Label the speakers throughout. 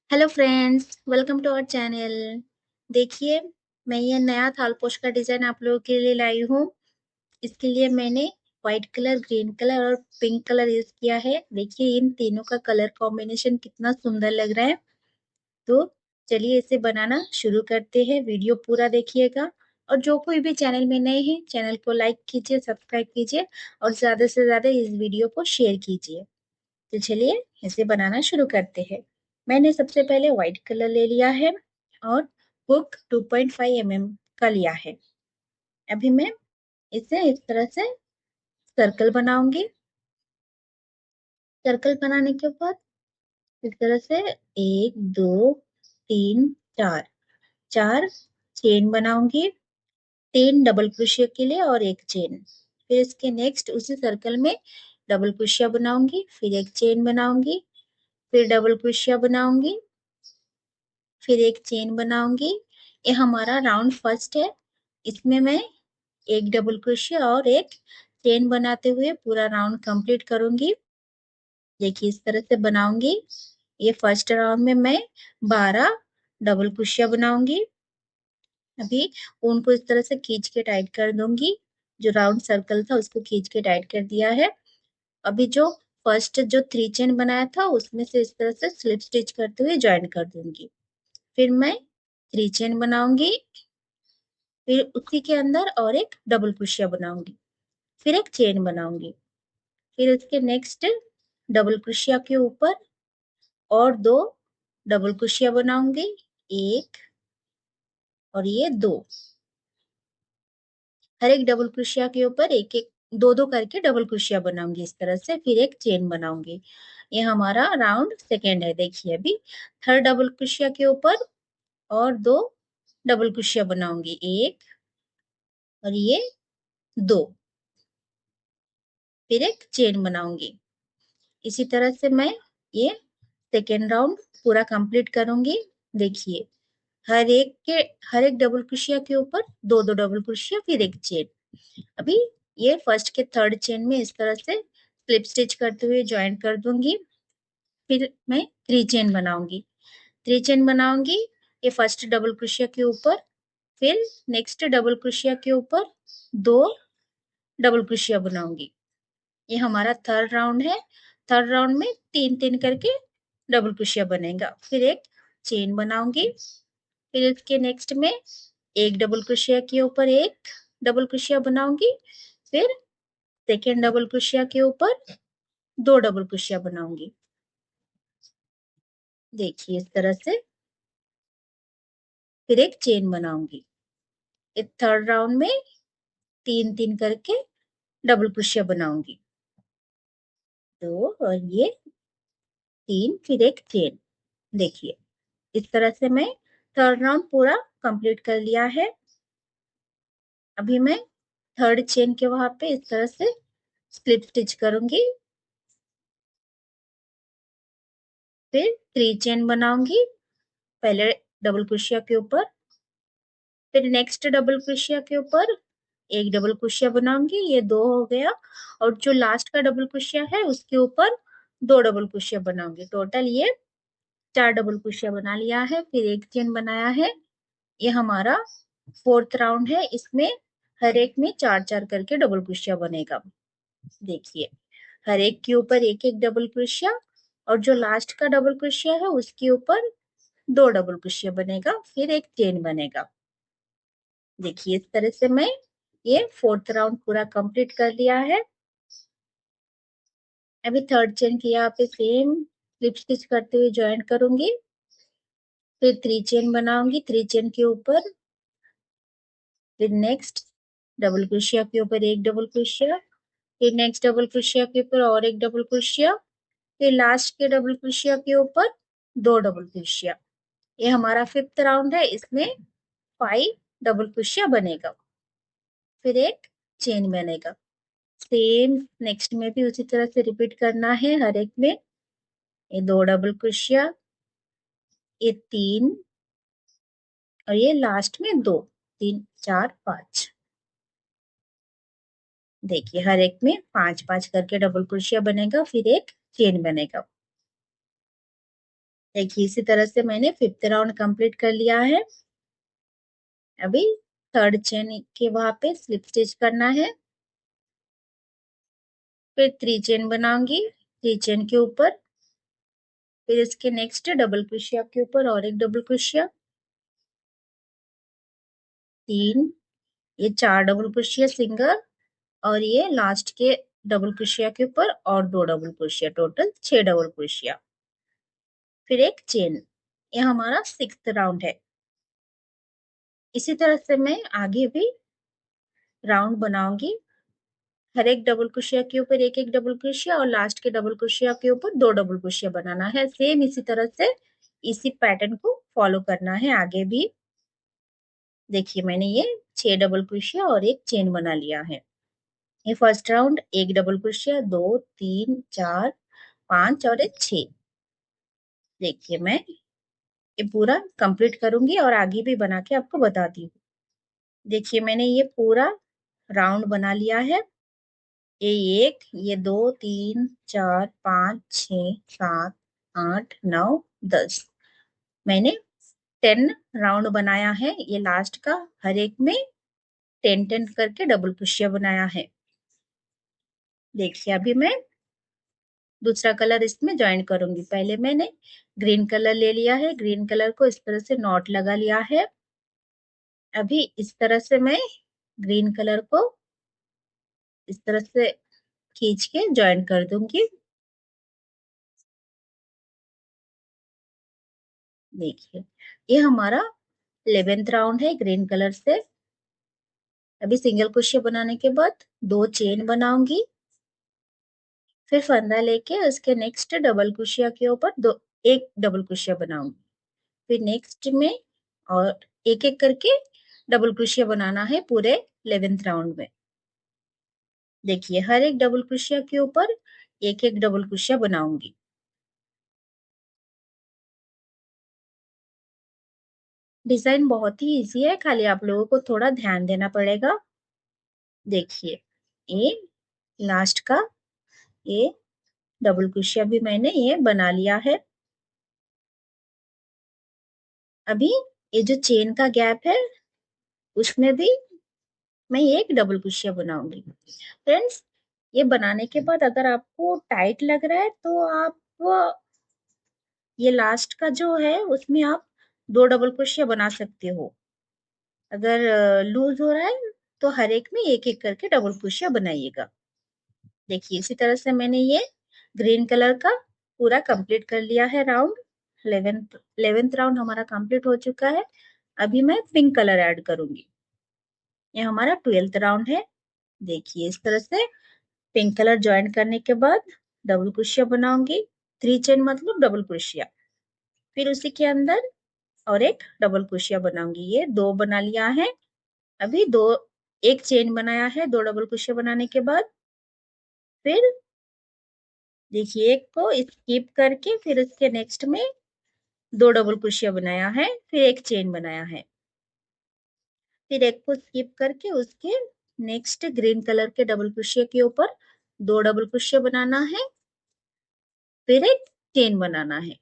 Speaker 1: Hello friends, welcome to our channel. देखिए, मैं ये नया थालपोश का डिजाइन आप लोगों के लिए लाई हूँ। इसके लिए मैंने व्हाइट कलर, ग्रीन कलर और पिंक कलर यूज किया है। देखिए, इन तीनों का कलर कॉम्बिनेशन कितना सुंदर लग रहा है। तो चलिए इसे बनाना शुरू करते हैं। वीडियो पूरा देखिएगा। और जो कोई भी चैनल में नए हैं, चैनल को लाइक कीजिए, सब्सक्राइब कीजिए और ज्यादा से ज्यादा इस वीडियो को शेयर कीजिए। तो चलिए इसे बनाना शुरू करते हैं। मैंने सबसे पहले व्हाइट कलर ले लिया है और हुक 2.5 mm का लिया है। अभी मैं इसे इस तरह से सर्कल बनाऊंगी। सर्कल बनाने के बाद इस तरह से एक, दो, तीन, चार, चार चेन बनाऊंगी। तीन डबल क्रोशिया के लिए और एक चेन। फिर इसके नेक्स्ट उसी सर्कल में डबल क्रोशिया बनाऊंगी, फिर एक चेन बनाऊंगी, फिर डबल क्रोशिया बनाऊंगी, फिर एक चेन बनाऊंगी। ये हमारा राउंड फर्स्ट है। इसमें मैं एक डबल क्रोशिया और एक चेन बनाते हुए पूरा राउंड कंप्लीट करूंगी। देखिए इस तरह से बनाऊंगी। ये फर्स्ट राउंड में मैं 12 डबल क्रोशिया बनाऊंगी। अभी ऊन को इस तरह से खींच के टाइट कर दूंगी। जो राउंड सर्कल था उसको खींच के टाइट कर दिया है। अभी जो फर्स्ट जो 3 चेन बनाया था उसमें से इस तरह से स्लिप स्टिच करते हुए ज्वाइन कर दूंगी। फिर मैं 3 चेन बनाऊंगी, फिर उसी के अंदर और एक डबल क्रोशिया बनाऊंगी, फिर एक चेन बनाऊंगी, फिर इसके नेक्स्ट डबल क्रोशिया के ऊपर और दो डबल क्रोशिया बनाऊंगी। एक और ये दो। हर एक डबल क्रोशिया के ऊपर एक एक दो दो करके डबल क्रोशिया बनाऊंगी इस तरह से, फिर एक चेन बनाऊंगी। ये हमारा राउंड सेकेंड है। देखिए अभी थर्ड डबल क्रोशिया के ऊपर और दो डबल क्रोशिया बनाऊंगी, एक और ये दो, फिर एक चेन बनाऊंगी। इसी तरह से मैं ये सेकेंड राउंड पूरा कंप्लीट करूंगी। देखिए हर एक के हर एक डबल क्रोशिया के ऊपर दो दो डबल क्रोशिया, फिर एक चेन। अभी ये फर्स्ट के थर्ड चेन में इस तरह से स्लिप स्टिच करते हुए ज्वाइन कर दूंगी। फिर मैं 3 चेन बनाऊंगी। 3 चेन बनाऊंगी ये फर्स्ट डबल क्रोशिया के ऊपर, फिर नेक्स्ट डबल क्रोशिया के ऊपर दो डबल क्रोशिया बनाऊंगी। ये हमारा थर्ड राउंड है। थर्ड राउंड में तीन तीन करके डबल क्रोशिया बनेगा, फिर एक चेन बनाऊंगी। फिर इसके नेक्स्ट में एक डबल क्रोशिया के ऊपर एक डबल क्रोशिया बनाऊंगी, फिर सेकेंड डबल क्रोशिया के ऊपर दो डबल क्रोशिया बनाऊंगी। देखिए इस तरह से, फिर एक चेन बनाऊंगी। इस थर्ड राउंड में तीन तीन करके डबल क्रोशिया बनाऊंगी। दो और ये तीन, फिर एक चेन। देखिए इस तरह से मैं थर्ड राउंड पूरा कंप्लीट कर लिया है। अभी मैं थर्ड चेन के वहां पे इस तरह से स्लिप स्टिच करूंगी, फिर 3 चेन बनाऊंगी पहले डबल क्रोशिया के ऊपर, फिर नेक्स्ट डबल क्रोशिया के ऊपर एक डबल क्रोशिया बनाऊंगी, ये दो हो गया। और जो लास्ट का डबल क्रोशिया है उसके ऊपर दो डबल क्रोशिया बनाऊंगी। टोटल ये 4 डबल क्रोशिया बना लिया है, फिर एक चेन बनाया है। ये हमारा फोर्थ राउंड है। इसमें हर एक में चार चार करके डबल क्रोशिया बनेगा। देखिए हर एक के ऊपर एक एक डबल क्रोशिया और जो लास्ट का डबल क्रोशिया है उसके ऊपर दो डबल क्रोशिया बनेगा, फिर एक चेन बनेगा। देखिए इस तरह से मैं ये फोर्थ राउंड पूरा कंप्लीट कर लिया है। अभी थर्ड चेन की यहाँ पे सेम स्लिप स्टिच करते हुए ज्वाइन करूंगी, फिर 3 चेन बनाऊंगी। 3 चेन के ऊपर फिर नेक्स्ट डबल क्रोशिया के ऊपर एक डबल क्रोशिया, फिर नेक्स्ट डबल क्रोशिया के ऊपर और एक डबल क्रोशिया, फिर लास्ट के डबल क्रोशिया के ऊपर दो डबल क्रोशिया। ये हमारा फिफ्थ राउंड है। इसमें 5 डबल क्रोशिया बनेगा, फिर एक चेन बनेगा। सेम नेक्स्ट में भी उसी तरह से रिपीट करना है। हर एक में ये दो डबल क्रोशिया, ये तीन और ये लास्ट में दो, तीन चार पांच। देखिए हर एक में पांच पांच करके डबल क्रोशिया बनेगा, फिर एक चेन बनेगा। देखिए इसी तरह से मैंने 5th राउंड कंप्लीट कर लिया है। अभी 3rd चेन के वहां पे स्लिप स्टिच करना है। फिर 3 चेन बनाऊंगी 3 चेन के ऊपर। फिर इसके नेक्स्ट डबल क्रोशिया के ऊपर और एक डबल क्रोशिया, 3, ये 4 डबल क्रोशिया सिंगल, और ये लास्ट के डबल क्रोशिया के ऊपर और 2 double crochet, total 6 double crochet. फिर एक चेन। ये हमारा 6th राउंड है। इसी तरह से मैं आगे भी राउंड बनाऊंगी। हर एक डबल क्रोशिया के ऊपर एक एक डबल क्रोशिया और लास्ट के डबल क्रोशिया के ऊपर 2 डबल क्रोशिया बनाना है। सेम इसी तरह से इसी पैटर्न को फॉलो करना है आगे भी। देखिए मैंने ये 6 डबल क्रोशिया और एक चेन बना लिया है। ये फर्स्ट राउंड, एक डबल क्रोशिया, 2 3 4 5 और एक 6। देखिए मैं ये पूरा कंप्लीट करूंगी और आगे भी बना के आपको बताती हूँ। देखिए मैंने ये पूरा राउंड बना लिया है। ये एक, ये 2 3 4 5 6 7 8 9 10, मैंने 10 राउंड बनाया है। ये लास्ट का हर एक में 10 करके डबल क्रोशिया बनाया है। देखिए अभी मैं दूसरा कलर इसमें ज्वाइन करूंगी। पहले मैंने ग्रीन कलर ले लिया है, ग्रीन कलर को इस तरह से नॉट लगा लिया है। अभी इस तरह से मैं ग्रीन कलर को इस तरह से खींच के ज्वाइन कर दूंगी। देखिए ये हमारा 11th राउंड है ग्रीन कलर से। अभी सिंगल क्रोशिया बनाने के बाद 2 चेन बनाऊंगी। फिर फंदा लेके उसके नेक्स्ट डबल क्रोशिया के ऊपर दो एक डबल क्रोशिया बनाऊंगी। फिर नेक्स्ट में और एक एक करके डबल क्रोशिया बनाना है पूरे 11th राउंड में। देखिए हर एक डबल क्रोशिया के ऊपर एक एक डबल क्रोशिया बनाऊंगी। डिजाइन बहुत ही इजी है, खाली आप लोगों को थोड़ा ध्यान देना पड़ेगा। देखिए ये लास्ट का ये डबल क्रोशिया भी मैंने ये बना लिया है। अभी ये जो चेन का गैप है उसमें भी मैं एक डबल क्रोशिया बनाऊंगी। फ्रेंड्स ये बनाने के बाद अगर आपको टाइट लग रहा है तो आप ये लास्ट का जो है उसमें आप 2 डबल क्रोशिया बना सकते हो। अगर लूज हो रहा है तो हर एक में एक एक करके डबल क्रोशिया बनाइएगा। देखिए इसी तरह से मैंने ये ग्रीन कलर का पूरा कंप्लीट कर लिया है राउंड। 11th राउंड हमारा कंप्लीट हो चुका है। अभी मैं पिंक कलर ऐड करूंगी। ये हमारा 12th राउंड है। देखिए इस तरह से पिंक कलर ज्वाइन करने के बाद डबल क्रोशिया बनाऊंगी। 3 चेन मतलब डबल क्रोशिया। फिर उसी के अंदर और एक डबल क्रोशिया बनाऊंगी। ये 2 बना लिया है। अभी दो एक चेन बनाया है 2 डबल क्रोशिया बनाने के बाद। फिर देखिए एक को स्किप करके फिर उसके नेक्स्ट में 2 डबल क्रोशिया बनाया है, फिर एक चेन बनाया है। फिर एक को स्किप करके उसके नेक्स्ट ग्रीन कलर के डबल क्रोशिया के ऊपर 2 डबल क्रोशिया बनाना है, फिर एक चेन बनाना है।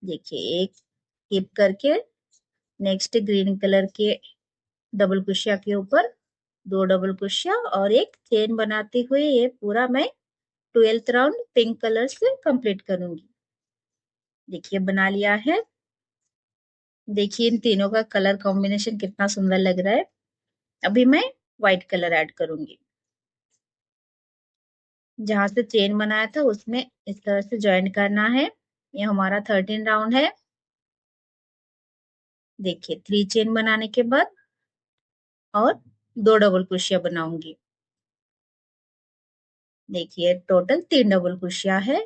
Speaker 1: देखिए एक स्किप करके नेक्स्ट ग्रीन कलर के डबल क्रोशिया के ऊपर 2 डबल क्रोशिया और एक चेन बनाते हुए ये पूरा मैं 12th राउंड पिंक कलर से कंप्लीट करूंगी। देखिए बना लिया है। देखिए इन तीनों का कलर कॉम्बिनेशन कितना सुंदर लग रहा है। अभी मैं व्हाइट कलर ऐड करूंगी। जहां से चेन बनाया था उसमें इस तरह से ज्वाइन करना है। ये हमारा 13 राउंड है। देखिए 3 चेन बनाने के बाद और 2 डबल क्रोशिया बनाऊंगी। देखिए टोटल 3 डबल क्रोशिया है।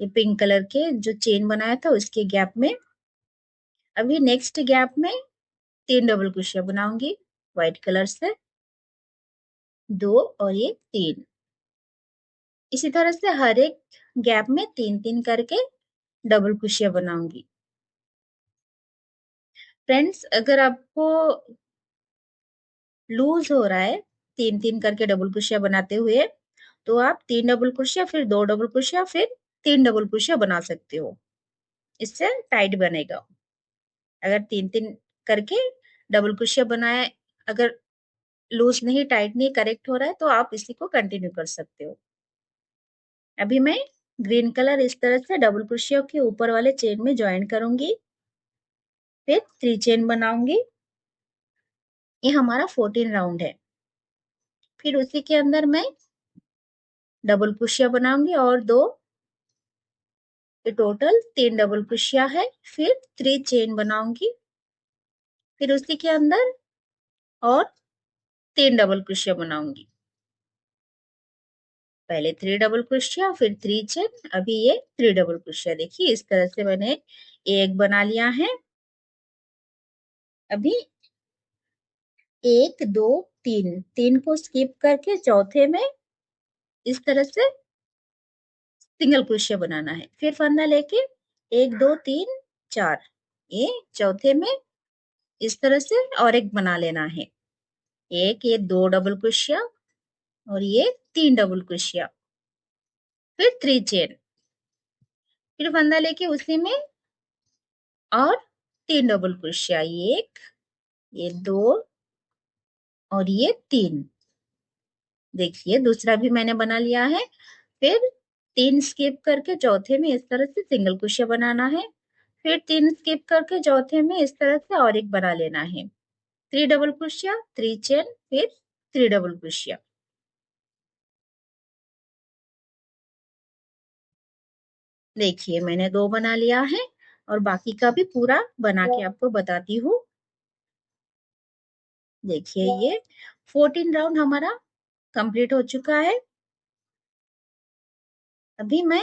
Speaker 1: ये पिंक कलर के जो चेन बनाया था उसके गैप में। अभी नेक्स्ट गैप में 3 डबल क्रोशिया बनाऊंगी व्हाइट कलर से, 2 और ये 3। इसी तरह से हर एक गैप में 3 3 करके डबल क्रोशिया बनाऊंगी। फ्रेंड्स अगर आपको लूज हो रहा है 3 3 करके डबल क्रोशिया बनाते हुए तो आप 3 डबल क्रोशिया फिर 2 डबल क्रोशिया फिर 3 डबल क्रोशिया बना सकते हो। इससे टाइट बनेगा। अगर 3-3 करके डबल क्रोशिया बनाए, अगर लूज नहीं, टाइट नहीं करेक्ट हो रहा है, तो आप इसी को कंटिन्यू कर सकते हो। अभी मैं ग्रीन कलर इस तरह से डबल क्रोशिया के ऊपर वाले चेन में ज्वाइन करूंगी, फिर 3 चेन बनाऊंगी। ये हमारा 14 राउंड है। फिर उसी के अंदर मैं डबल क्रोशिया बनाऊंगी और 2, ये टोटल 3 डबल क्रोशिया है। फिर 3 चेन बनाऊंगी, फिर उसी के अंदर और 3 डबल क्रोशिया बनाऊंगी। पहले 3 डबल क्रोशिया, फिर 3 चेन, अभी ये 3 डबल क्रोशिया। देखिए इस तरह से मैंने एक बना लिया है। अभी 1 2 3, 3 को स्किप करके चौथे में इस तरह से सिंगल क्रोशिया बनाना है। फिर फंदा लेके 1 2 3 4, ये चौथे में इस तरह से और एक बना लेना है। एक, ये 2 डबल क्रोशिया और ये 3 डबल क्रोशिया, फिर 3 चेन, फिर फंदा लेके उसी में और 3 डबल क्रोशिया, ये 2 और ये 3। देखिए दूसरा भी मैंने बना लिया है। फिर 3 स्किप करके चौथे में इस तरह से सिंगल क्रोशिया बनाना है। फिर 3 स्किप करके चौथे में इस तरह से और एक बना लेना है। 3 डबल क्रोशिया, 3 चेन, फिर 3 डबल क्रोशिया। देखिए मैंने 2 बना लिया है और बाकी का भी पूरा बना के आपको बताती हूँ। देखिए ये 14 राउंड हमारा कंप्लीट हो चुका है। अभी मैं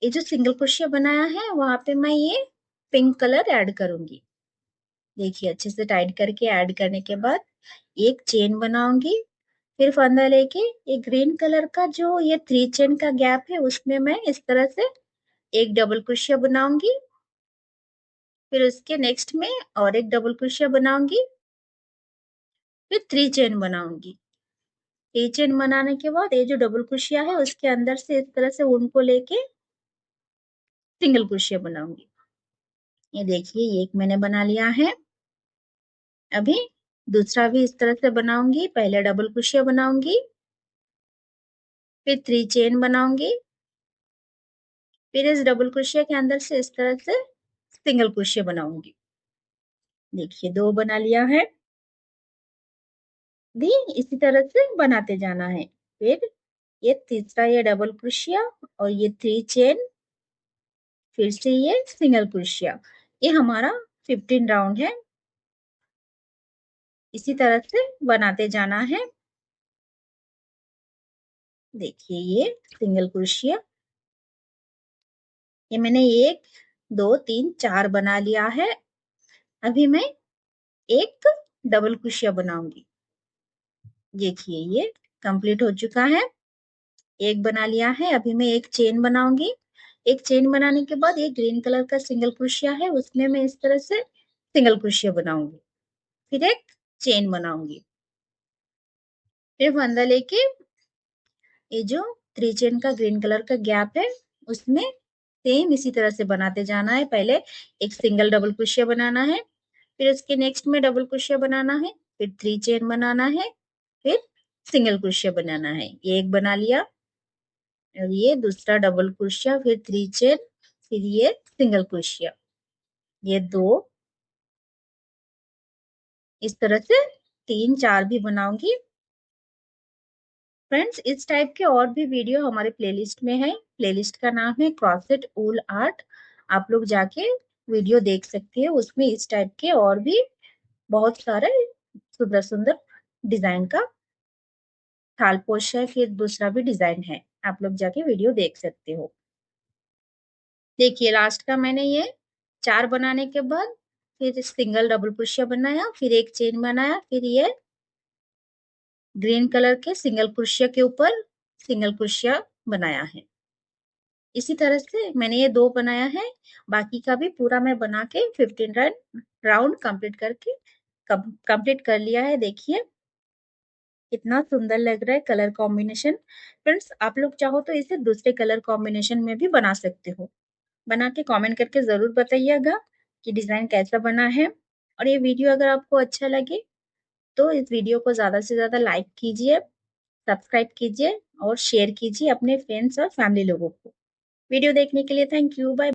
Speaker 1: ये जो सिंगल क्रोशिया बनाया है वहां पे मैं ये पिंक कलर ऐड करूंगी। देखिए अच्छे से टाइट करके ऐड करने के बाद एक चेन बनाऊंगी। फिर फंदा लेके ये ग्रीन कलर का जो ये 3 चेन का गैप है उसमें मैं इस तरह से एक डबल क्रोशिया बनाऊंगी। फिर उसके नेक्स्ट में और एक डबल क्रोशिया बनाऊंगी, फिर 3 चेन बनाऊंगी। 3 चेन बनाने के बाद ये जो डबल क्रोशिया है उसके अंदर से इस तरह से ऊन को लेके सिंगल क्रोशिया बनाऊंगी। ये देखिए ये एक मैंने बना लिया है। अभी दूसरा भी इस तरह से बनाऊंगी। पहले डबल क्रोशिया बनाऊंगी, फिर 3 चेन बनाऊंगी, फिर इस डबल क्रोशिया के अंदर से इस तरह से सिंगल क्रोशिया बनाऊंगी। देखिए 2 बना लिया है। भी इसी तरह से बनाते जाना है। फिर ये तीसरा ये डबल क्रोशिया और ये 3 चेन, फिर से ये सिंगल क्रोशिया। ये हमारा 15 राउंड है। इसी तरह से बनाते जाना है। देखिए ये सिंगल क्रोशिया, ये मैंने 1 2 3 4 बना लिया है। अभी मैं एक डबल क्रोशिया बनाऊंगी। देखिए ये कंप्लीट हो चुका है। एक बना लिया है। अभी मैं एक चेन बनाऊंगी। एक चेन बनाने के बाद ये ग्रीन कलर का सिंगल क्रोशिया है उसमें मैं इस तरह से सिंगल क्रोशिया बनाऊंगी, फिर एक चेन बनाऊंगी। फिर फंदा लेके ये जो 3 चेन का ग्रीन कलर का गैप है उसमें सेम इसी तरह से बनाते जाना है। पहले एक सिंगल डबल क्रोशिया बनाना है, फिर उसके नेक्स्ट में डबल क्रोशिया बनाना है, फिर 3 चेन बनाना है, फिर सिंगल क्रोशिया बनाना है। ये एक बना लिया और ये दूसरा डबल क्रोशिया, फिर 3 चेन, फिर ये सिंगल क्रोशिया, ये 2। इस तरह से 3 4 भी बनाऊंगी। फ्रेंड्स इस टाइप के और भी वीडियो हमारे प्लेलिस्ट में है। प्लेलिस्ट का नाम है क्रॉसेट वूल आर्ट। आप लोग जाके वीडियो देख सकते हैं। उसमें इस टाइप के और भी बहुत सारे सुंदर सुंदर डिजाइन का थाल पोश है, फिर दूसरा भी डिजाइन है। आप लोग जाके वीडियो देख सकते हो। देखिए लास्ट का मैंने ये 4 बनाने के बाद फिर सिंगल डबल क्रोशिया बनाया, फिर एक चेन बनाया, फिर ये ग्रीन कलर के सिंगल क्रोशिया के ऊपर सिंगल क्रोशिया बनाया है। इसी तरह से मैंने ये 2 बनाया है। बाकी का भी पूरा मैं बना के 15 राउंड कंप्लीट करके कंप्लीट कर लिया है। देखिए कितना सुंदर लग रहा है कलर कॉम्बिनेशन। फ्रेंड्स आप लोग चाहो तो इसे दूसरे कलर कॉम्बिनेशन में भी बना सकते हो। बना के कमेंट करके ज़रूर बताइएगा कि डिज़ाइन कैसा बना है। और ये वीडियो अगर आपको अच्छा लगे तो इस वीडियो को ज़्यादा से ज़्यादा लाइक कीजिए, सब्सक्राइब कीजिए और शेयर कीजिए अपने फ्रेंड्स और फैमिली लोगों को। वीडियो देखने के लिए थैंक यू। बाय।